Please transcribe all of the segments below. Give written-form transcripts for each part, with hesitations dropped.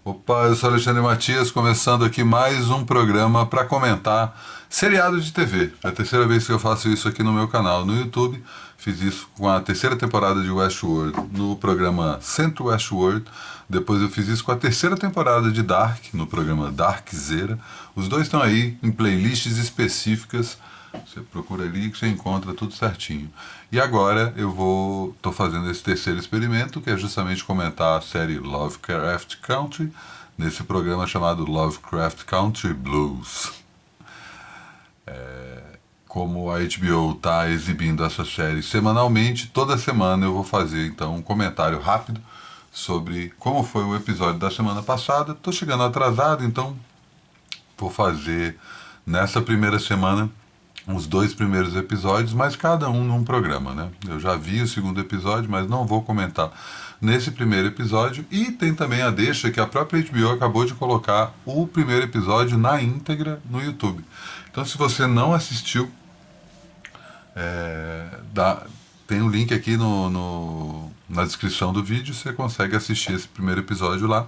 Opa, eu sou Alexandre Matias, começando aqui mais um programa para comentar seriado de TV. É a terceira vez que eu faço isso aqui no meu canal no YouTube. Fiz isso com a terceira temporada de Westworld no programa Centro Westworld. Depois eu fiz isso com a terceira temporada de Dark, no programa Darkzera. Os dois estão aí em playlists específicas. Você procura ali que você encontra tudo certinho. E agora tô fazendo esse terceiro experimento, que é justamente comentar a série Lovecraft Country, nesse programa chamado Lovecraft Country Blues. Como a HBO está exibindo essa série semanalmente, toda semana eu vou fazer então um comentário rápido sobre como foi o episódio da semana passada. Estou chegando atrasado, então vou fazer nessa primeira semana os dois primeiros episódios, mas cada um num programa, né? Eu já vi o segundo episódio, mas não vou comentar nesse primeiro episódio. E tem também a deixa que a própria HBO acabou de colocar o primeiro episódio na íntegra no YouTube. Então, se você não assistiu, tem um link aqui na descrição do vídeo, você consegue assistir esse primeiro episódio lá.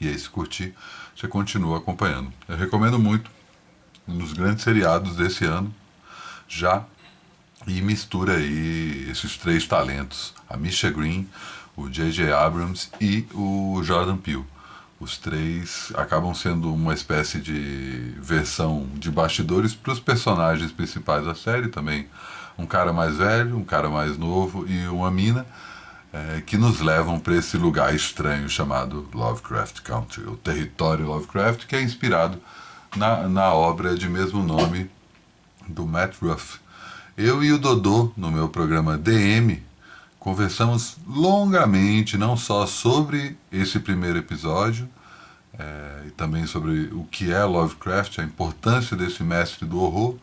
E aí, se curtir, você continua acompanhando. Eu recomendo muito, um dos grandes seriados desse ano, já, e mistura aí esses três talentos, a Misha Green, o J.J. Abrams e o Jordan Peele. Os três acabam sendo uma espécie de versão de bastidores para os personagens principais da série também. Um cara mais velho, um cara mais novo e uma mina, que nos levam para esse lugar estranho chamado Lovecraft Country, o território Lovecraft, que é inspirado na obra de mesmo nome do Matt Ruff. Eu e o Dodô, no meu programa DM, conversamos longamente, não só sobre esse primeiro episódio, e também sobre o que é Lovecraft, a importância desse mestre do horror,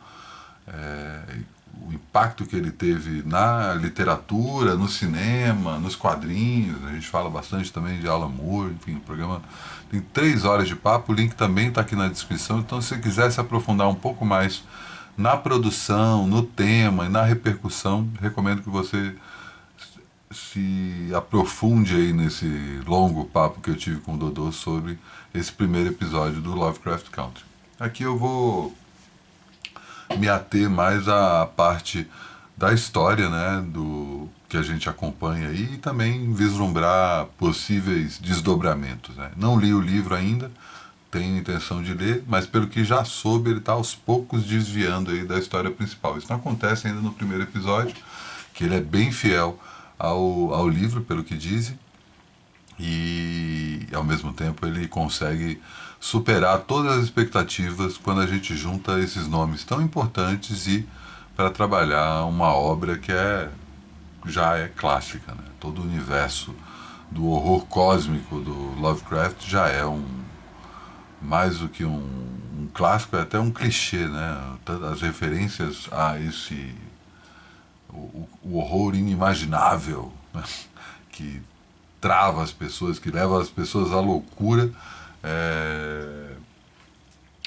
o impacto que ele teve na literatura, no cinema, nos quadrinhos. A gente fala bastante também de Alan Moore, enfim, o programa tem 3 horas de papo, o link também está aqui na descrição, então se você quiser se aprofundar um pouco mais na produção, no tema e na repercussão, recomendo que você se aprofunde aí nesse longo papo que eu tive com o Dodô sobre esse primeiro episódio do Lovecraft Country. Aqui eu vou me ater mais à parte da história, né, do que a gente acompanha aí, e também vislumbrar possíveis desdobramentos, né. Não li o livro ainda, tenho intenção de ler, mas pelo que já soube, ele está aos poucos desviando aí da história principal. Isso não acontece ainda no primeiro episódio, que ele é bem fiel ao livro, pelo que dizem, e ao mesmo tempo ele consegue superar todas as expectativas quando a gente junta esses nomes tão importantes e para trabalhar uma obra que já é clássica, né? Todo o universo do horror cósmico do Lovecraft já é mais do que um clássico, é até um clichê, né? As referências a esse o horror inimaginável, né? Que trava as pessoas, que leva as pessoas à loucura,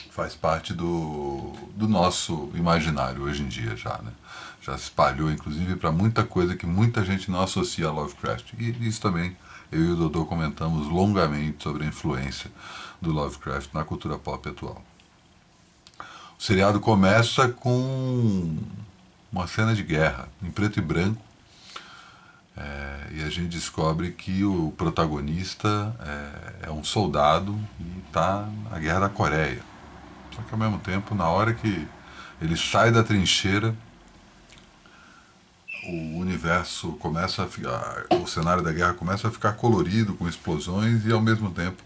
faz parte do nosso imaginário hoje em dia já, né? Já se espalhou, inclusive, para muita coisa que muita gente não associa a Lovecraft. E isso também, eu e o Dodô comentamos longamente sobre a influência do Lovecraft na cultura pop atual. O seriado começa com uma cena de guerra, em preto e branco, e a gente descobre que o protagonista é um soldado e está na Guerra da Coreia. Só que ao mesmo tempo, na hora que ele sai da trincheira, o universo começa a ficar, o cenário da guerra começa a ficar colorido, com explosões, e ao mesmo tempo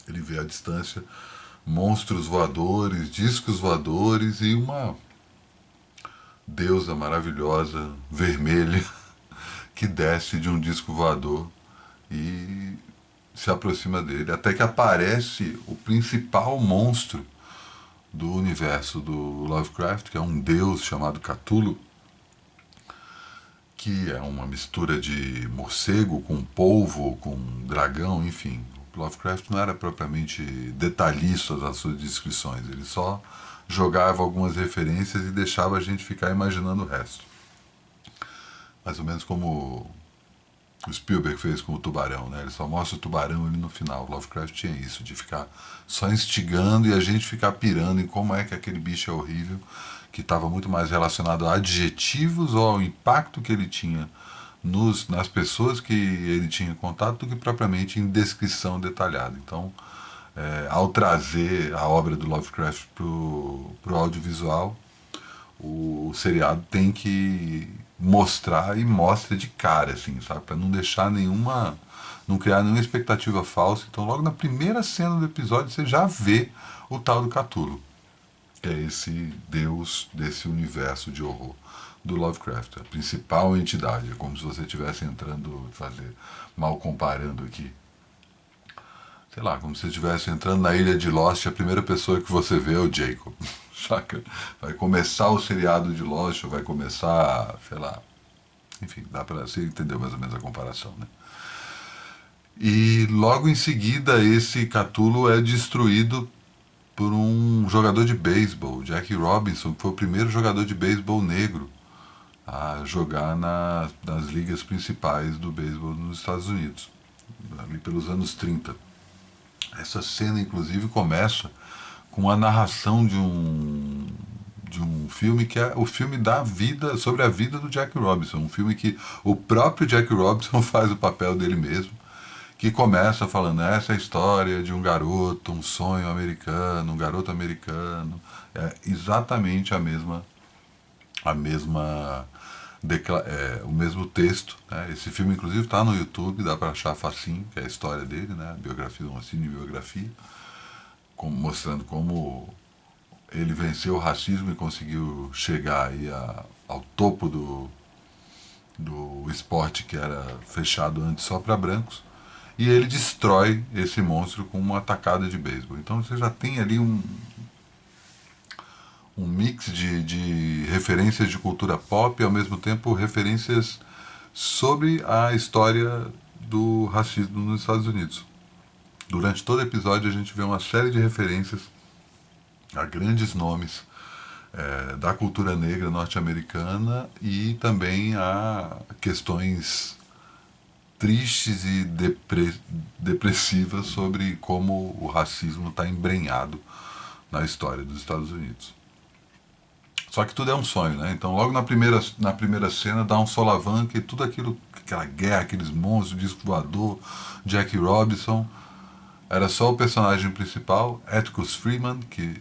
ele vê à distância monstros voadores, discos voadores e uma deusa maravilhosa, vermelha, que desce de um disco voador e se aproxima dele, até que aparece o principal monstro do universo do Lovecraft, que é um deus chamado Cthulhu, que é uma mistura de morcego com polvo, com dragão, enfim. Lovecraft não era propriamente detalhista nas suas descrições, ele só jogava algumas referências e deixava a gente ficar imaginando o resto. Mais ou menos como o Spielberg fez com o tubarão, né? Ele só mostra o tubarão ali no final. Lovecraft tinha isso, de ficar só instigando e a gente ficar pirando em como é que aquele bicho é horrível, que estava muito mais relacionado a adjetivos ou ao impacto que ele tinha nas pessoas que ele tinha contato do que propriamente em descrição detalhada. Então, ao trazer a obra do Lovecraft para o audiovisual, o seriado tem que mostrar e mostra de cara, assim, sabe? Para não deixar nenhuma. Não criar nenhuma expectativa falsa. Então, logo na primeira cena do episódio, você já vê o tal do Cthulhu, que é esse deus desse universo de horror do Lovecraft, a principal entidade. É como se você estivesse entrando, fazer mal comparando aqui, sei lá, como se você estivesse entrando na ilha de Lost e a primeira pessoa que você vê é o Jacob. Saca? Vai começar o seriado de Lost, vai começar, sei lá. Enfim, dá pra você entender mais ou menos a comparação, né? E logo em seguida esse Cthulhu é destruído por um jogador de beisebol, Jack Robinson, que foi o primeiro jogador de beisebol negro a jogar nas ligas principais do beisebol nos Estados Unidos, ali pelos anos 30. Essa cena, inclusive, começa com a narração de um filme que é o filme da vida, sobre a vida do Jack Robinson, um filme que o próprio Jack Robinson faz o papel dele mesmo, que começa falando essa é a história de um garoto, um sonho americano, um garoto americano, é exatamente a mesma o mesmo texto, né? Esse filme inclusive está no YouTube, dá para achar facinho, que é a história dele, né? A biografia, uma cinebiografia, mostrando como ele venceu o racismo e conseguiu chegar aí ao topo do esporte que era fechado antes só para brancos. E ele destrói esse monstro com uma tacada de beisebol. Então você já tem ali um mix de referências de cultura pop e ao mesmo tempo referências sobre a história do racismo nos Estados Unidos. Durante todo o episódio a gente vê uma série de referências a grandes nomes da cultura negra norte-americana e também a questões tristes e depressivas sobre como o racismo está embrenhado na história dos Estados Unidos. Só que tudo é um sonho, né? Então logo na primeira cena dá um solavanco e tudo aquilo, aquela guerra, aqueles monstros, disco voador, Jack Robinson, era só o personagem principal, Atticus Freeman, que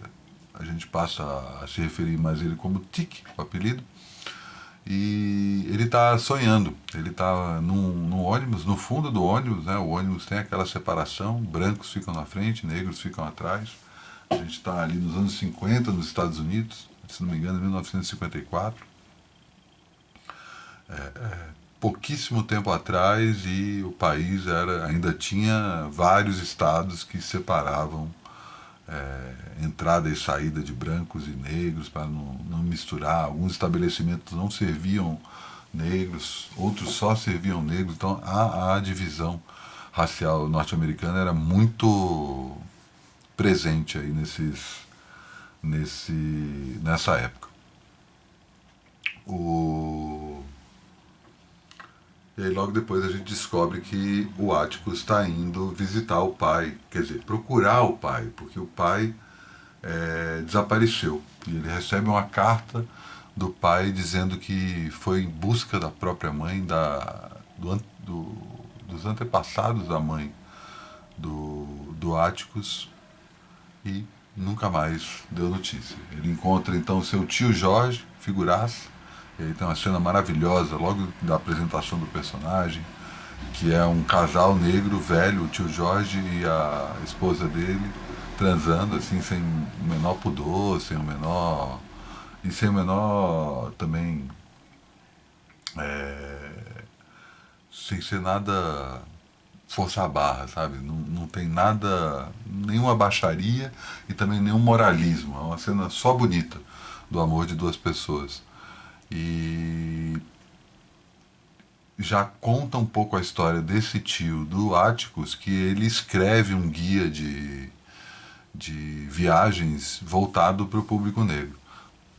a gente passa a se referir mais a ele como Tic, o apelido, e ele está sonhando, ele está num ônibus, no fundo do ônibus, né? O ônibus tem aquela separação, brancos ficam na frente, negros ficam atrás. A gente está ali nos anos 50 nos Estados Unidos, se não me engano, 1954. Pouquíssimo tempo atrás e o país ainda tinha vários estados que separavam entrada e saída de brancos e negros para não misturar. Alguns estabelecimentos não serviam negros, outros só serviam negros. Então a divisão racial norte-americana era muito presente aí nessa época. E aí logo depois a gente descobre que o Atticus está indo visitar o pai, quer dizer, procurar o pai, porque o pai desapareceu. E ele recebe uma carta do pai dizendo que foi em busca da própria mãe, dos antepassados da mãe do Atticus, e nunca mais deu notícia. Ele encontra então seu tio Jorge, figuraça, e aí tem uma cena maravilhosa logo da apresentação do personagem, que é um casal negro velho, o tio Jorge e a esposa dele, transando assim sem o menor pudor, sem o menor também sem ser nada forçar a barra, sabe? Não tem nada, nenhuma baixaria e também nenhum moralismo. É uma cena só bonita do amor de duas pessoas. E já conta um pouco a história desse tio do Atticus, que ele escreve um guia de viagens voltado para o público negro.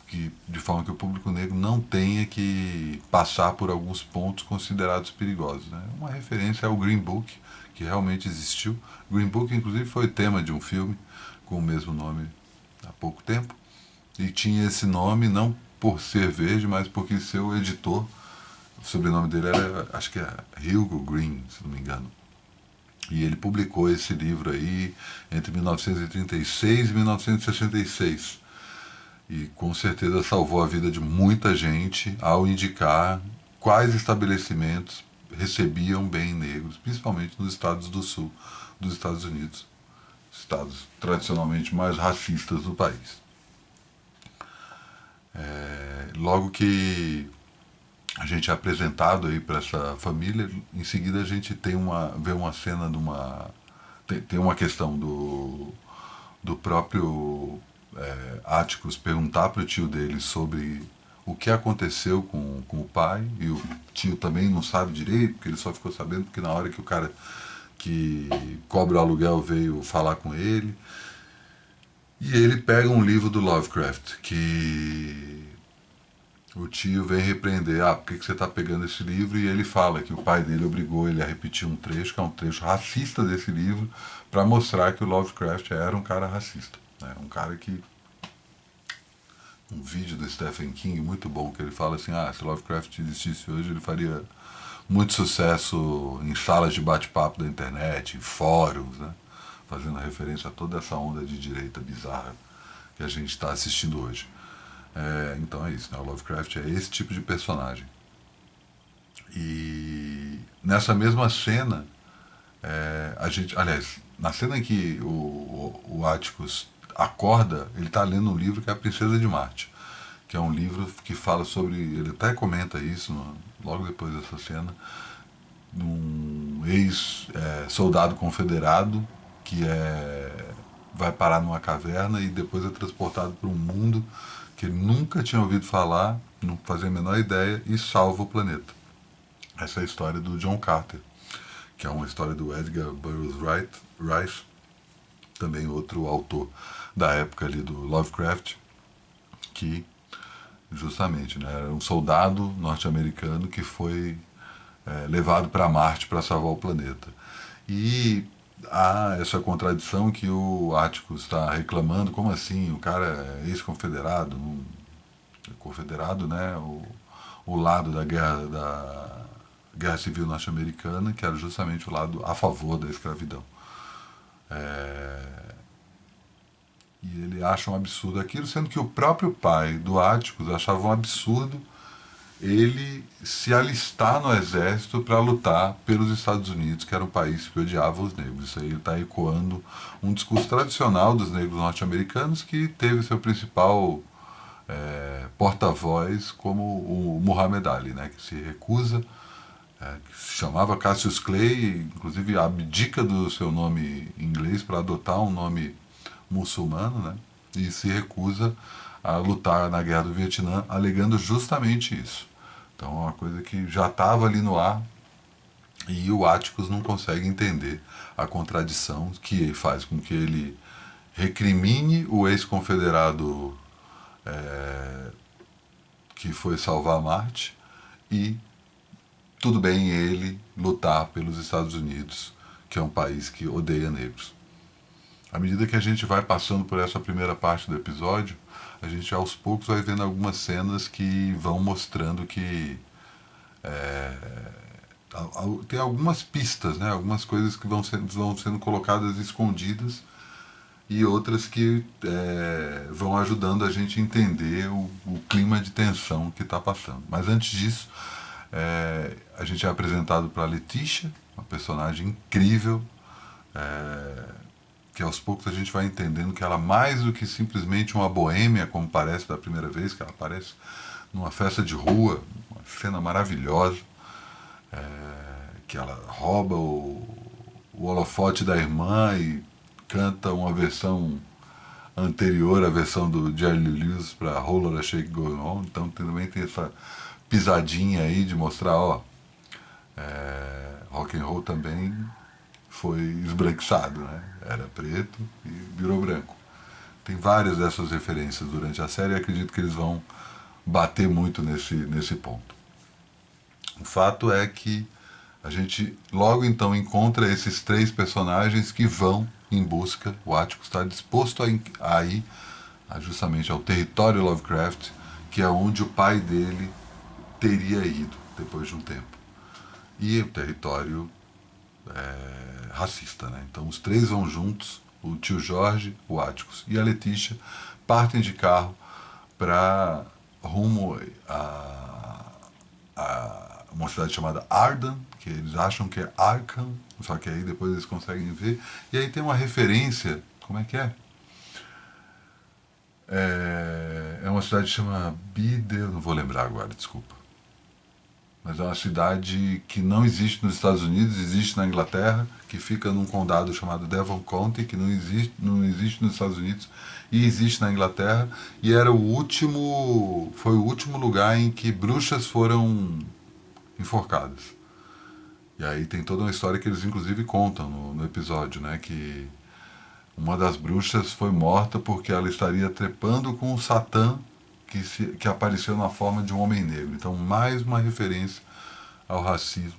de forma que o público negro não tenha que passar por alguns pontos considerados perigosos. Né? Uma referência ao Green Book, que realmente existiu. Green Book, inclusive, foi tema de um filme com o mesmo nome há pouco tempo. E tinha esse nome não por ser verde, mas porque seu editor, o sobrenome dele era, acho que é Hugo Green, se não me engano. E ele publicou esse livro aí entre 1936 e 1966. E com certeza salvou a vida de muita gente ao indicar quais estabelecimentos recebiam bem negros, principalmente nos estados do sul dos Estados Unidos, estados tradicionalmente mais racistas do país. Logo que a gente é apresentado aí para essa família, em seguida a gente vê uma cena de uma tem uma questão do próprio Atticus perguntar para o tio dele sobre o que aconteceu com o pai, e o tio também não sabe direito, porque ele só ficou sabendo porque na hora que o cara que cobra o aluguel veio falar com ele. E ele pega um livro do Lovecraft, que o tio vem repreender, por que você está pegando esse livro? E ele fala que o pai dele obrigou ele a repetir um trecho, que é um trecho racista desse livro, para mostrar que o Lovecraft era um cara racista. Né? Um cara que... Um vídeo do Stephen King muito bom, que ele fala assim, se Lovecraft existisse hoje, ele faria muito sucesso em salas de bate-papo da internet, em fóruns, né? Fazendo referência a toda essa onda de direita bizarra que a gente está assistindo hoje. Então é isso, né? O Lovecraft é esse tipo de personagem. E nessa mesma cena, aliás, na cena em que o Atticus acorda, ele está lendo um livro que é A Princesa de Marte, que é um livro que fala sobre, ele até comenta isso logo depois dessa cena, um ex-soldado confederado que vai parar numa caverna e depois é transportado para um mundo que ele nunca tinha ouvido falar, não fazia a menor ideia, e salva o planeta. Essa é a história do John Carter, que é uma história do Edgar Burroughs Rice, também outro autor da época ali do Lovecraft, que justamente, né, era um soldado norte-americano que foi levado para Marte para salvar o planeta. E há essa contradição que o Atticus está reclamando, como assim, o cara é ex-confederado, confederado, né, o lado da guerra civil norte-americana, que era justamente o lado a favor da escravidão. E ele acha um absurdo aquilo, sendo que o próprio pai do Atticus achava um absurdo ele se alistar no exército para lutar pelos Estados Unidos, que era um país que odiava os negros. Isso aí está ecoando um discurso tradicional dos negros norte-americanos, que teve seu principal porta-voz como o Muhammad Ali, né, que se recusa, que se chamava Cassius Clay, inclusive abdica do seu nome inglês para adotar um nome muçulmano, né, e se recusa a lutar na guerra do Vietnã, alegando justamente isso. Então é uma coisa que já estava ali no ar, e o Atticus não consegue entender a contradição que faz com que ele recrimine o ex-confederado que foi salvar Marte, e tudo bem ele lutar pelos Estados Unidos, que é um país que odeia negros. À medida que a gente vai passando por essa primeira parte do episódio, a gente aos poucos vai vendo algumas cenas que vão mostrando que tem algumas pistas, né? Algumas coisas que vão sendo colocadas escondidas, e outras que vão ajudando a gente a entender o clima de tensão que está passando. Mas antes disso, a gente é apresentado para a Letitia, uma personagem incrível, que aos poucos a gente vai entendendo que ela, mais do que simplesmente uma boêmia, como parece da primeira vez, que ela aparece numa festa de rua, uma cena maravilhosa, que ela rouba o holofote da irmã e canta uma versão anterior à versão do Jerry Lee Lewis para Roller a Shake Going On. Então também tem essa pisadinha aí de mostrar, rock and roll também foi esbranquiçado, né? Era preto e virou branco. Tem várias dessas referências durante a série e acredito que eles vão bater muito nesse ponto. O fato é que a gente logo então encontra esses três personagens que vão em busca, o Atticus está disposto a ir justamente ao território Lovecraft, que é onde o pai dele teria ido depois de um tempo. E o território racista, né? Então os três vão juntos, o tio Jorge, o Atticus e a Letícia, partem de carro para rumo a uma cidade chamada Arden, que eles acham que é Arkham, só que aí depois eles conseguem ver. E aí tem uma referência, como é que é? É uma cidade que chama Bidel, não vou lembrar agora, desculpa. Mas é uma cidade que não existe nos Estados Unidos, existe na Inglaterra, que fica num condado chamado Devon County, que não existe nos Estados Unidos e existe na Inglaterra, e foi o último lugar em que bruxas foram enforcadas. E aí tem toda uma história que eles inclusive contam no episódio, né, que uma das bruxas foi morta porque ela estaria trepando com o Satã que apareceu na forma de um homem negro. Então, mais uma referência ao racismo,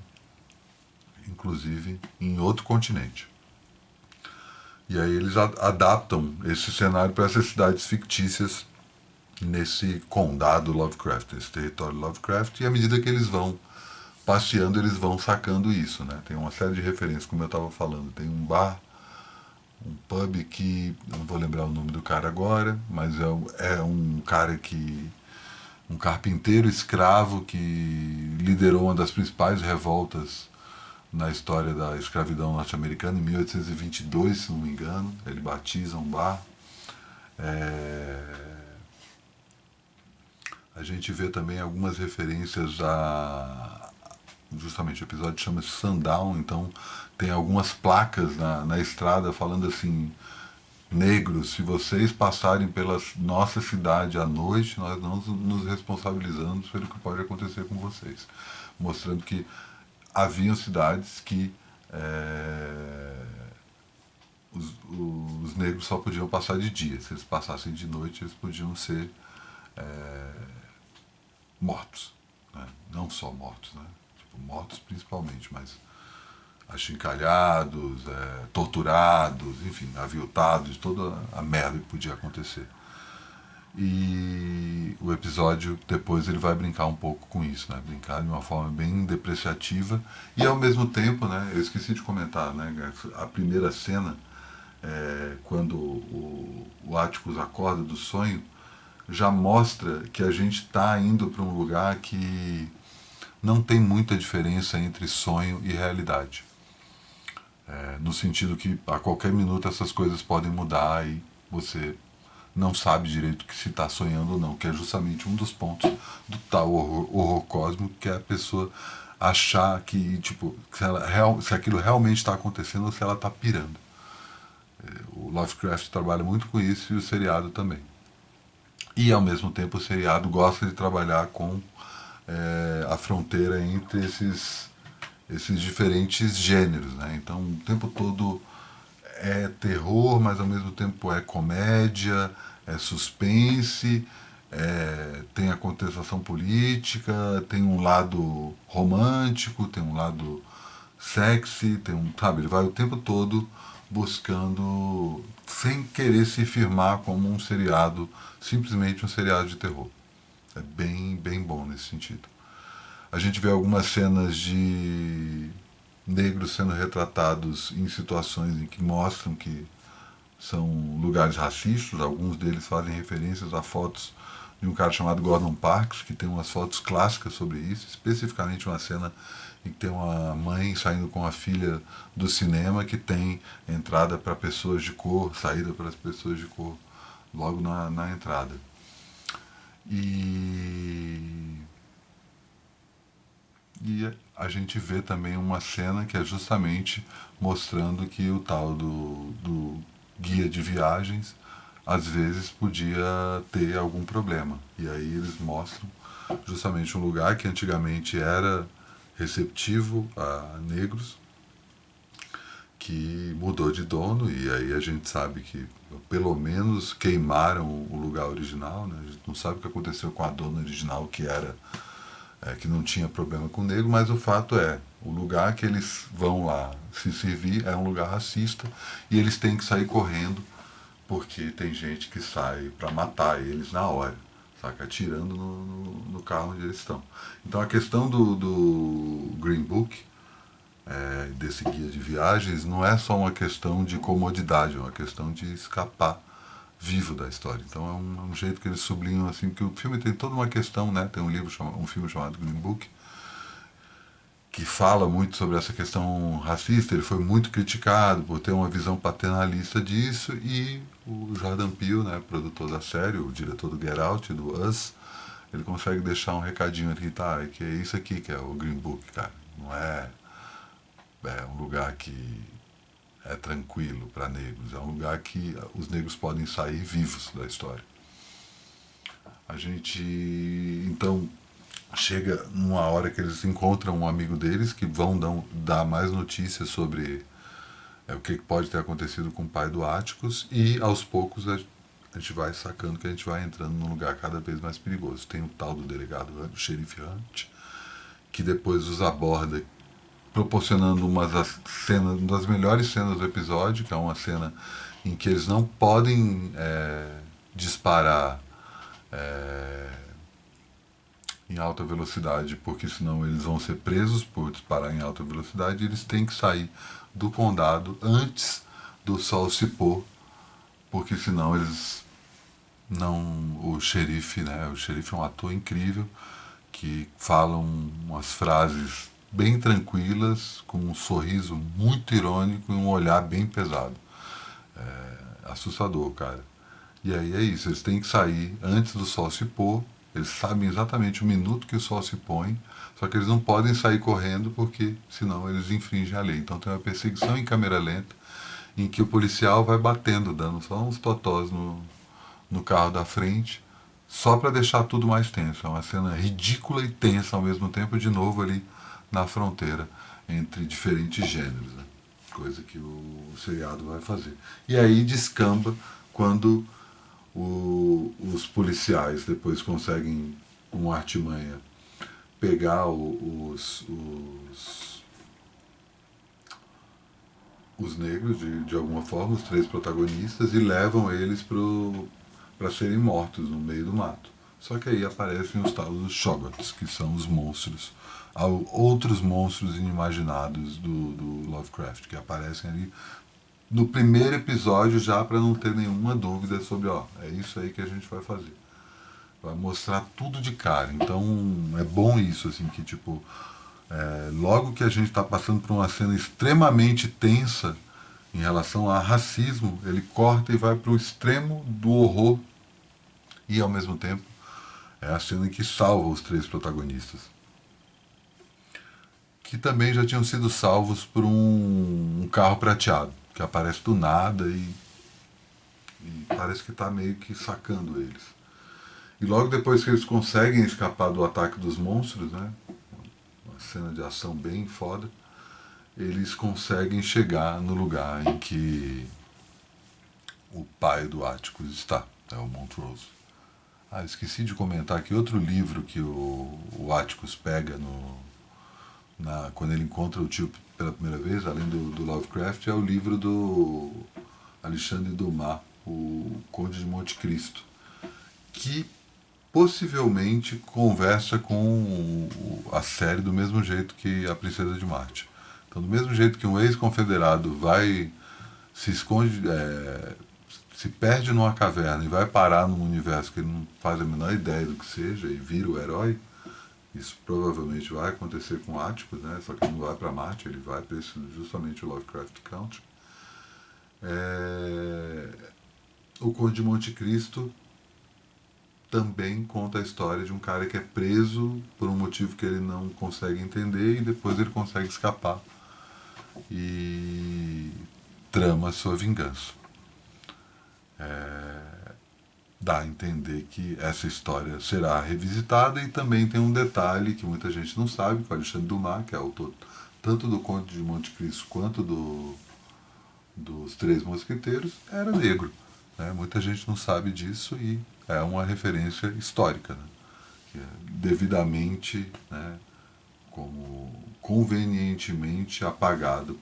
inclusive em outro continente. E aí eles adaptam esse cenário para essas cidades fictícias nesse condado Lovecraft, nesse território Lovecraft, e à medida que eles vão passeando, eles vão sacando isso, né? Tem uma série de referências, como eu estava falando. Tem um bar, um pub que, eu não vou lembrar o nome do cara agora, mas é um cara que um carpinteiro escravo que liderou uma das principais revoltas na história da escravidão norte-americana, em 1822, se não me engano. Ele batiza um bar. A gente vê também algumas referências a... Justamente, o episódio chama-se Sundown, então tem algumas placas na estrada falando assim: negros, se vocês passarem pela nossa cidade à noite, nós não nos responsabilizamos pelo que pode acontecer com vocês. Mostrando que haviam cidades que os negros só podiam passar de dia. Se eles passassem de noite, eles podiam ser mortos. Né? Não só mortos, né? Tipo, mortos principalmente, mas achincalhados, torturados, enfim, aviltados, toda a merda que podia acontecer. E o episódio depois ele vai brincar um pouco com isso, né? Brincar de uma forma bem depreciativa e ao mesmo tempo, né? Eu esqueci de comentar, né? A primeira cena, quando o Atticus acorda do sonho, já mostra que a gente está indo para um lugar que não tem muita diferença entre sonho e realidade. No sentido que a qualquer minuto essas coisas podem mudar e você não sabe direito que se está sonhando ou não, que é justamente um dos pontos do tal horror cósmico, que é a pessoa achar que, tipo, se aquilo realmente está acontecendo ou se ela está pirando. O Lovecraft trabalha muito com isso e o seriado também. E ao mesmo tempo o seriado gosta de trabalhar com a fronteira entre esses diferentes gêneros, né? Então o tempo todo é terror, mas ao mesmo tempo é comédia, é suspense, tem a contestação política, tem um lado romântico, tem um lado sexy, sabe, ele vai o tempo todo buscando, sem querer se firmar como um seriado, simplesmente um seriado de terror. É bem, bem bom nesse sentido. A gente vê algumas cenas de negros sendo retratados em situações em que mostram que são lugares racistas. Alguns deles fazem referências a fotos de um cara chamado Gordon Parks, que tem umas fotos clássicas sobre isso, especificamente uma cena em que tem uma mãe saindo com a filha do cinema que tem entrada para pessoas de cor, saída para as pessoas de cor, logo na entrada. E a gente vê também uma cena que é justamente mostrando que o tal do guia de viagens às vezes podia ter algum problema. E aí eles mostram justamente um lugar que antigamente era receptivo a negros, que mudou de dono, e aí a gente sabe que pelo menos queimaram o lugar original, né? A gente não sabe o que aconteceu com a dona original, que era que não tinha problema com negro, mas o fato é, o lugar que eles vão lá se servir é um lugar racista e eles têm que sair correndo porque tem gente que sai para matar eles na hora, saca? Atirando no carro onde eles estão. Então a questão do Green Book, desse guia de viagens, não é só uma questão de comodidade, é uma questão de escapar vivo da história. Então é um jeito que eles sublinham assim, que o filme tem toda uma questão, né? Tem um filme chamado Green Book, que fala muito sobre essa questão racista. Ele foi muito criticado por ter uma visão paternalista disso, e o Jordan Peele, né, produtor da série, o diretor do Get Out, do Us, ele consegue deixar um recadinho aqui, tá? Que é isso aqui que é o Green Book, cara. Não é, um lugar que é tranquilo para negros, é um lugar que os negros podem sair vivos da história. A gente, então, chega numa hora que eles encontram um amigo deles, que vão dar mais notícias sobre o que pode ter acontecido com o pai do Atticus, e aos poucos a gente vai sacando que a gente vai entrando num lugar cada vez mais perigoso. Tem o tal do delegado, o xerife Hunt, que depois os aborda, proporcionando uma das melhores cenas do episódio, que é uma cena em que eles não podem disparar em alta velocidade, porque senão eles vão ser presos por disparar em alta velocidade, e eles têm que sair do condado antes do sol se pôr, porque senão eles não... O xerife, né? O xerife é um ator incrível, que fala umas frases bem tranquilas, com um sorriso muito irônico e um olhar bem pesado. Assustador, cara. E aí é isso, eles têm que sair antes do sol se pôr, eles sabem exatamente o minuto que o sol se põe, só que eles não podem sair correndo, porque senão eles infringem a lei. Então tem uma perseguição em câmera lenta, em que o policial vai batendo, dando só uns totós no carro da frente, só para deixar tudo mais tenso. É uma cena ridícula e tensa ao mesmo tempo, de novo ali na fronteira entre diferentes gêneros, né? Coisa que o seriado vai fazer. E aí descamba quando os policiais depois conseguem, com uma artimanha, pegar os negros, de alguma forma, os três protagonistas, e levam eles para serem mortos no meio do mato. Só que aí aparecem os tais dos Shoggoths, que são os monstros, outros monstros inimaginados do Lovecraft, que aparecem ali no primeiro episódio, já para não ter nenhuma dúvida sobre, é isso aí que a gente vai fazer. Vai mostrar tudo de cara. Então é bom isso, assim, que tipo, logo que a gente está passando por uma cena extremamente tensa em relação a racismo, ele corta e vai para o extremo do horror, e ao mesmo tempo é a cena em que salva os três protagonistas, que também já tinham sido salvos por um carro prateado, que aparece do nada e parece que está meio que sacando eles. E logo depois que eles conseguem escapar do ataque dos monstros, né, uma cena de ação bem foda, eles conseguem chegar no lugar em que o pai do Atticus está, o Montrose. Esqueci de comentar que outro livro que o Atticus pega quando ele encontra o tio pela primeira vez, além do Lovecraft, é o livro do Alexandre Dumas, o Conde de Monte Cristo, que possivelmente conversa com a série do mesmo jeito que A Princesa de Marte. Então, do mesmo jeito que um ex-confederado se esconde, se perde numa caverna e vai parar num universo que ele não faz a menor ideia do que seja e vira o herói, isso provavelmente vai acontecer com Atticus, né? Só que ele não vai para Marte, ele vai para justamente o Lovecraft Country. O Conde de Monte Cristo também conta a história de um cara que é preso por um motivo que ele não consegue entender, e depois ele consegue escapar e trama a sua vingança. Dá a entender que essa história será revisitada, e também tem um detalhe que muita gente não sabe, que o Alexandre Dumas, que é autor tanto do Conde de Monte Cristo quanto dos Três Mosqueteiros era negro. Né? Muita gente não sabe disso e é uma referência histórica, né? Que é devidamente, né, como convenientemente apagado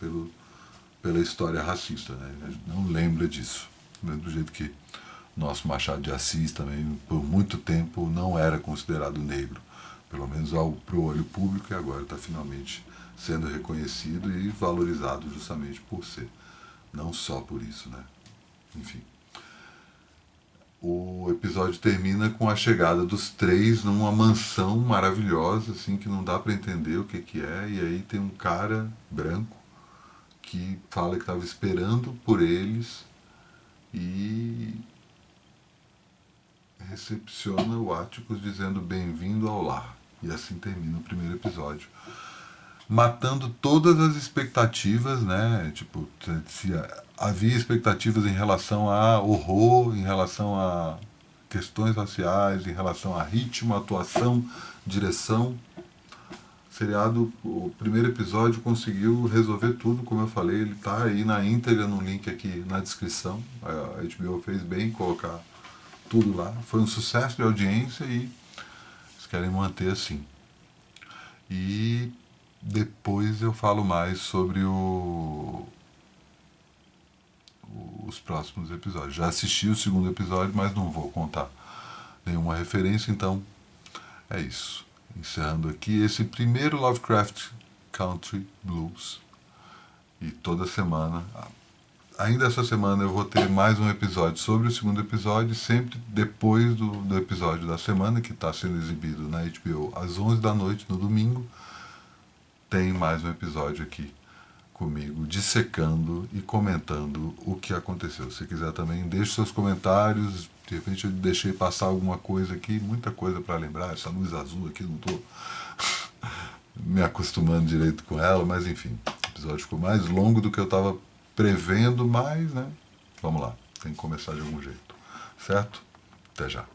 pela história racista. Né? A gente não lembra disso. Do jeito que nosso Machado de Assis também, por muito tempo, não era considerado negro. Pelo menos para o olho público, e agora está finalmente sendo reconhecido e valorizado justamente por ser. Não só por isso, né? Enfim. O episódio termina com a chegada dos três numa mansão maravilhosa, assim, que não dá para entender o que é, e aí tem um cara branco que fala que estava esperando por eles e recepciona o Atticus dizendo bem-vindo ao lar. E assim termina o primeiro episódio. Matando todas as expectativas, né? Tipo, se havia expectativas em relação a horror, em relação a questões raciais, em relação a ritmo, atuação, direção. O seriado, o primeiro episódio conseguiu resolver tudo, como eu falei, ele tá aí na íntegra no link aqui na descrição. A HBO fez bem em colocar tudo lá. Foi um sucesso de audiência e eles querem manter assim. E depois eu falo mais sobre os próximos episódios. Já assisti o segundo episódio, mas não vou contar nenhuma referência, então é isso. Encerrando aqui esse primeiro Lovecraft Country Blues. E toda semana, ainda essa semana eu vou ter mais um episódio sobre o segundo episódio, sempre depois do episódio da semana, que está sendo exibido na HBO às 11 da noite no domingo. Tem mais um episódio aqui comigo, dissecando e comentando o que aconteceu. Se quiser também, deixe seus comentários. De repente eu deixei passar alguma coisa aqui, muita coisa para lembrar. Essa luz azul aqui, não estou me acostumando direito com ela, mas enfim, o episódio ficou mais longo do que eu estava prevendo, mas, né, vamos lá, tem que começar de algum jeito, certo? Até já.